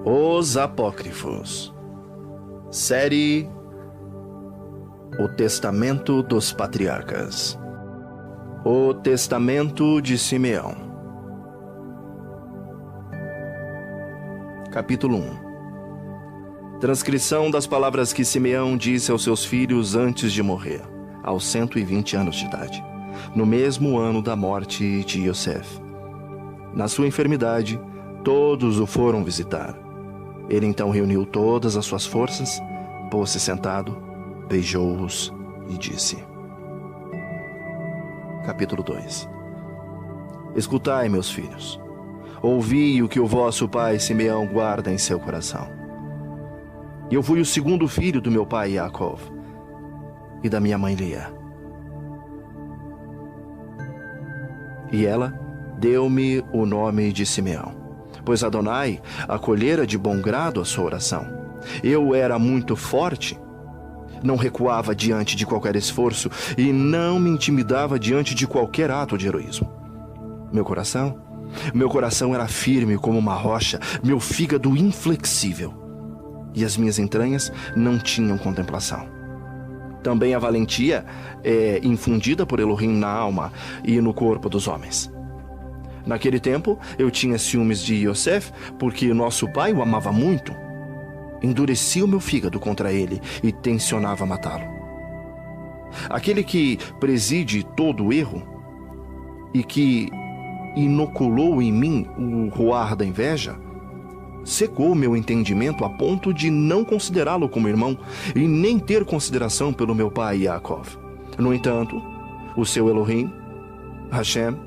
Os Apócrifos. Série O Testamento dos Patriarcas. O Testamento de Simeão. Capítulo 1. Transcrição das palavras que Simeão disse aos seus filhos antes de morrer, aos 120 anos de idade, no mesmo ano da morte de Iosef. Na sua enfermidade, todos o foram visitar. Ele então reuniu todas as suas forças, pôs-se sentado, beijou-os e disse. Capítulo 2. Escutai, meus filhos, ouvi o que o vosso pai Simeão guarda em seu coração. Eu fui o segundo filho do meu pai Jacó e da minha mãe Lia. E ela deu-me o nome de Simeão, pois Adonai acolhera de bom grado a sua oração. Eu era muito forte, não recuava diante de qualquer esforço e não me intimidava diante de qualquer ato de heroísmo. Meu coração era firme como uma rocha, meu fígado inflexível, e as minhas entranhas não tinham contemplação. Também a valentia é infundida por Elohim na alma e no corpo dos homens. Naquele tempo, eu tinha ciúmes de Iosef, porque nosso pai o amava muito. Endurecia o meu fígado contra ele e tencionava matá-lo. Aquele que preside todo o erro e que inoculou em mim o roar da inveja, secou meu entendimento a ponto de não considerá-lo como irmão e nem ter consideração pelo meu pai Jacó. No entanto, o seu Elohim, Hashem,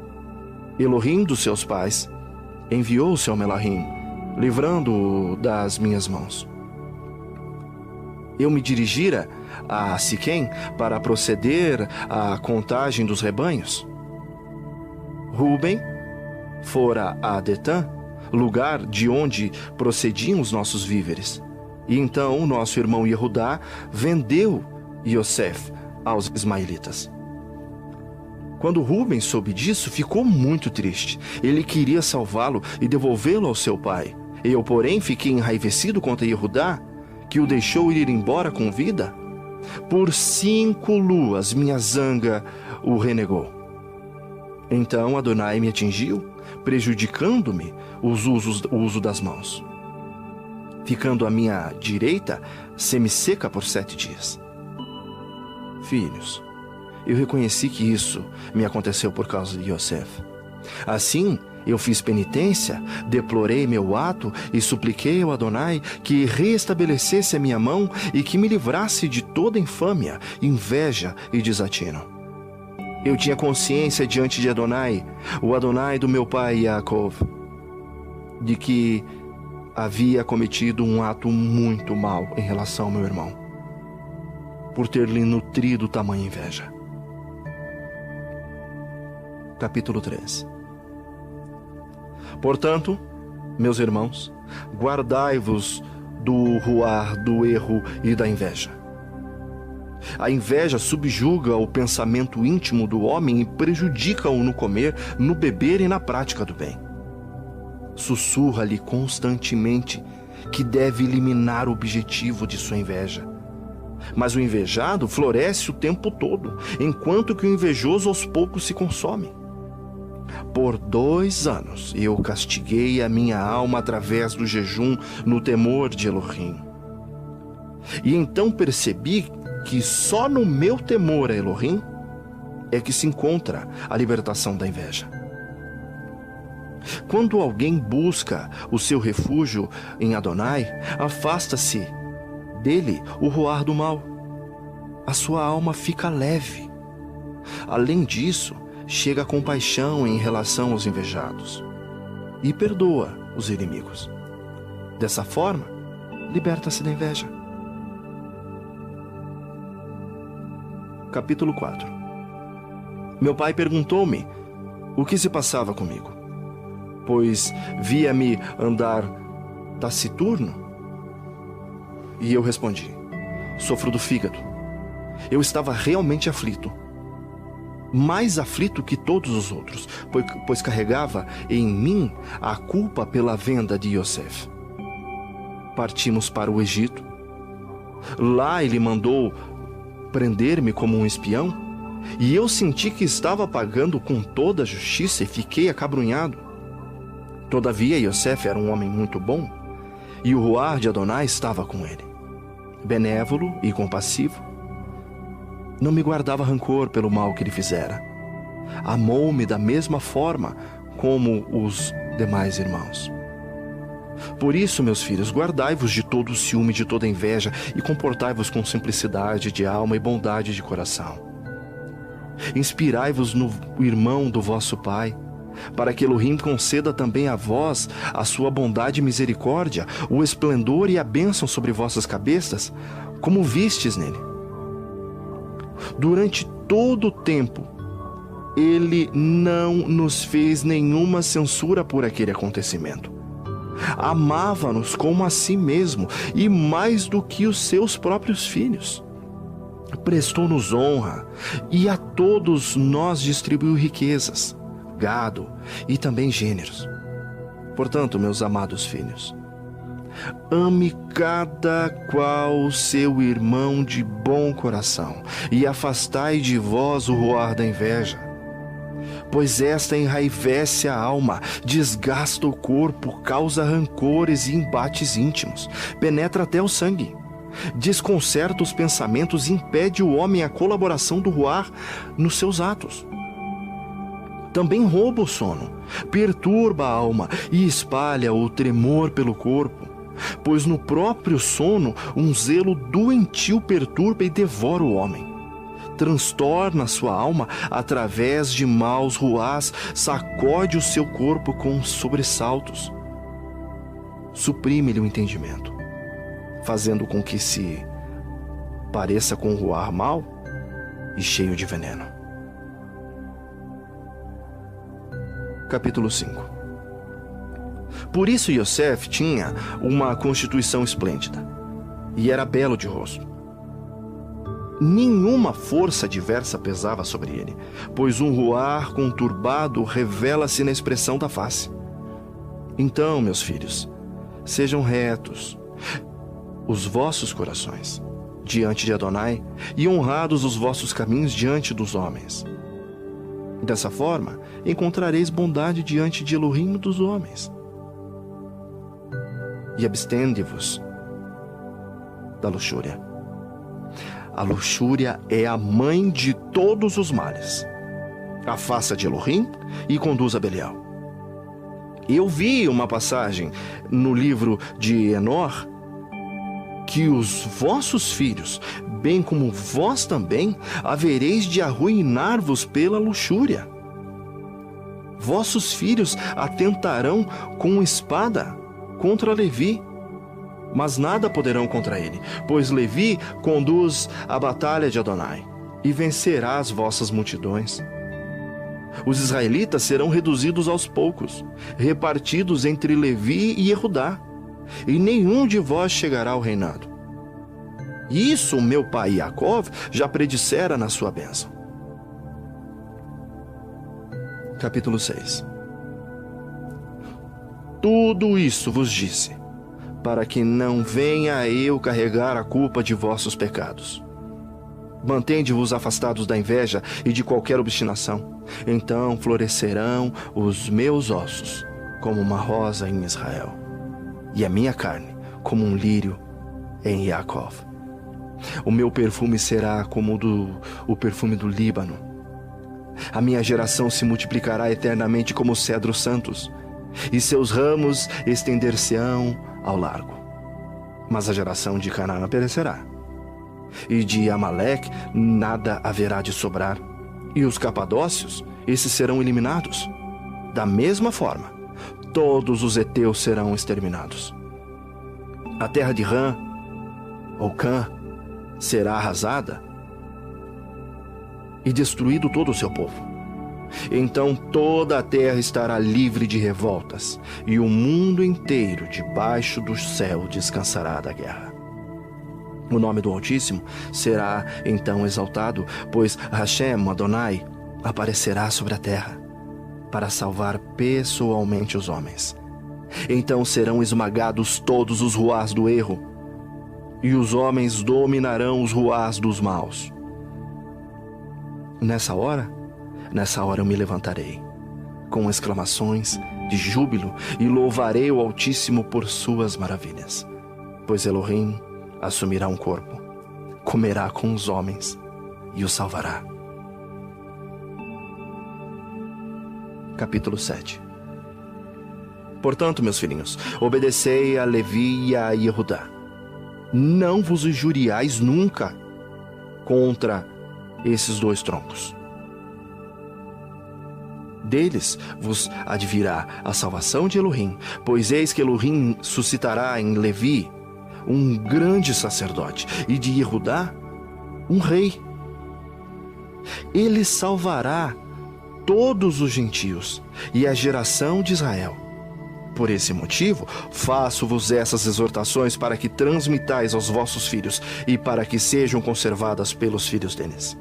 Elohim dos seus pais, enviou o seu Melahim, livrando-o das minhas mãos. Eu me dirigira a Siquém para proceder à contagem dos rebanhos. Ruben fora a Detã, lugar de onde procediam os nossos víveres. E então o nosso irmão Yehudá vendeu Iosef aos ismaelitas. Quando Ruben soube disso, ficou muito triste. Ele queria salvá-lo e devolvê-lo ao seu pai. Eu, porém, fiquei enraivecido contra Yehudá, que o deixou ir embora com vida. Por 5 luas minha zanga o renegou. Então Adonai me atingiu, prejudicando-me o uso das mãos, ficando a minha direita semi-seca por 7 dias. Filhos, eu reconheci que isso me aconteceu por causa de Iosef. Assim, eu fiz penitência, deplorei meu ato e supliquei ao Adonai que restabelecesse a minha mão e que me livrasse de toda infâmia, inveja e desatino. Eu tinha consciência diante de Adonai, o Adonai do meu pai Jacó, de que havia cometido um ato muito mau em relação ao meu irmão, por ter lhe nutrido tamanha inveja. Capítulo 3. Portanto, meus irmãos, guardai-vos do ruar, do erro e da inveja. A inveja subjuga o pensamento íntimo do homem e prejudica-o no comer, no beber e na prática do bem. Sussurra-lhe constantemente que deve eliminar o objetivo de sua inveja. Mas o invejado floresce o tempo todo, enquanto que o invejoso aos poucos se consome. Por 2 anos eu castiguei a minha alma através do jejum no temor de Elohim. E então percebi que só no meu temor a Elohim é que se encontra a libertação da inveja. Quando alguém busca o seu refúgio em Adonai, afasta-se dele o roar do mal. A sua alma fica leve. Além disso, chega a compaixão em relação aos invejados e perdoa os inimigos. Dessa forma, liberta-se da inveja. Capítulo 4. Meu pai perguntou-me o que se passava comigo, pois via-me andar taciturno. E eu respondi: sofro do fígado. Eu estava realmente aflito, mais aflito que todos os outros, pois carregava em mim a culpa pela venda de Iosef. partimos para o Egito. Lá ele mandou prender-me como um espião, e eu senti que estava pagando com toda a justiça e fiquei acabrunhado. Todavia Iosef era um homem muito bom, e o ruar de Adonai estava com ele, benévolo e compassivo. Não me guardava rancor pelo mal que lhe fizera. Amou-me da mesma forma como os demais irmãos. Por isso, meus filhos, guardai-vos de todo o ciúme, de toda inveja, e comportai-vos com simplicidade de alma e bondade de coração. Inspirai-vos no irmão do vosso pai, para que Elohim conceda também a vós a sua bondade e misericórdia, o esplendor e a bênção sobre vossas cabeças, como vistes nele. Durante todo o tempo, ele não nos fez nenhuma censura por aquele acontecimento. Amava-nos como a si mesmo, e mais do que os seus próprios filhos. Prestou-nos honra, e a todos nós distribuiu riquezas, gado e também gêneros. Portanto, meus amados filhos, ame cada qual o seu irmão de bom coração, e afastai de vós o roar da inveja, pois esta enraivece a alma, desgasta o corpo, causa rancores e embates íntimos, penetra até o sangue, desconcerta os pensamentos e impede o homem a colaboração do ruar nos seus atos. Também rouba o sono, perturba a alma e espalha o tremor pelo corpo, pois no próprio sono um zelo doentio perturba e devora o homem. Transtorna sua alma através de maus ruás, sacode o seu corpo com sobressaltos. Suprime-lhe o entendimento, fazendo com que se pareça com um ruar mau e cheio de veneno. Capítulo 5. Por isso Iosef tinha uma constituição esplêndida, e era belo de rosto. Nenhuma força diversa pesava sobre ele, pois um ruar conturbado revela-se na expressão da face. Então, meus filhos, sejam retos os vossos corações diante de Adonai, e honrados os vossos caminhos diante dos homens. Dessa forma, encontrareis bondade diante de Elohim dos homens. E abstende-vos da luxúria. A luxúria é a mãe de todos os males. Afasta de Elohim e conduz a Belial. Eu vi uma passagem no livro de Enor que os vossos filhos, bem como vós também, havereis de arruinar-vos pela luxúria. Vossos filhos atentarão com espada contra Levi, mas nada poderão contra ele, pois Levi conduz a batalha de Adonai e vencerá as vossas multidões. Os israelitas serão reduzidos aos poucos, repartidos entre Levi e Judá, e nenhum de vós chegará ao reinado. Isso meu pai Jacov já predissera na sua bênção. Capítulo 6. Tudo isso vos disse, para que não venha eu carregar a culpa de vossos pecados. Mantende-vos afastados da inveja e de qualquer obstinação. Então florescerão os meus ossos, como uma rosa em Israel, e a minha carne, como um lírio em Jacov. O meu perfume será como o perfume do Líbano. A minha geração se multiplicará eternamente como os cedros santos, e seus ramos estender-se-ão ao largo. Mas a geração de Canaã perecerá, e de Amaleque nada haverá de sobrar, e os capadócios, esses serão eliminados. Da mesma forma, todos os heteus serão exterminados. A terra de Rã, ou Cã, será arrasada, e destruído todo o seu povo. Então toda a terra estará livre de revoltas, e o mundo inteiro debaixo do céu descansará da guerra. O nome do Altíssimo será então exaltado, pois Hashem, Adonai, aparecerá sobre a terra, para salvar pessoalmente os homens. Então serão esmagados todos os ruás do erro, e os homens dominarão os ruás dos maus. Nessa hora eu me levantarei, com exclamações de júbilo, e louvarei o Altíssimo por suas maravilhas. Pois Elohim assumirá um corpo, comerá com os homens e os salvará. Capítulo 7. Portanto, meus filhinhos, obedecei a Levi e a Yehudá. Não vos injuriais nunca contra esses dois troncos. Deles vos advirá a salvação de Elohim, pois eis que Elohim suscitará em Levi um grande sacerdote, e de Yehudá um rei. Ele salvará todos os gentios e a geração de Israel. Por esse motivo, faço-vos essas exortações para que transmitais aos vossos filhos e para que sejam conservadas pelos filhos deles.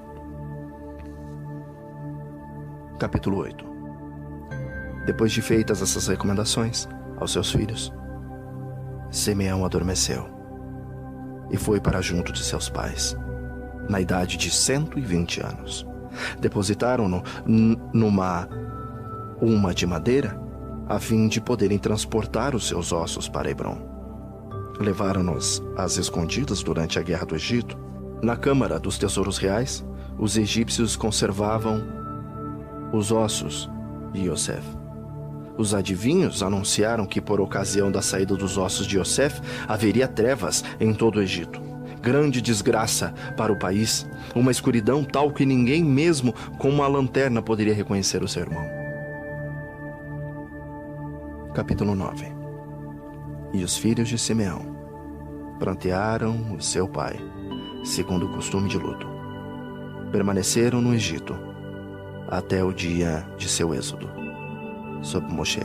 Capítulo 8. Depois de feitas essas recomendações aos seus filhos, Simeão adormeceu e foi para junto de seus pais, na idade de 120 anos. Depositaram-no numa uma de madeira, a fim de poderem transportar os seus ossos para Hebrom. Levaram-nos às escondidas durante a guerra do Egito. Na câmara dos tesouros reais, os egípcios conservavam os ossos de Yosef. Os adivinhos anunciaram que, por ocasião da saída dos ossos de Yosef, haveria trevas em todo o Egito. Grande desgraça para o país, uma escuridão tal que ninguém mesmo com uma lanterna poderia reconhecer o seu irmão. Capítulo 9. E os filhos de Simeão prantearam o seu pai, segundo o costume de luto. Permaneceram no Egito até o dia de seu êxodo, sob Moshe.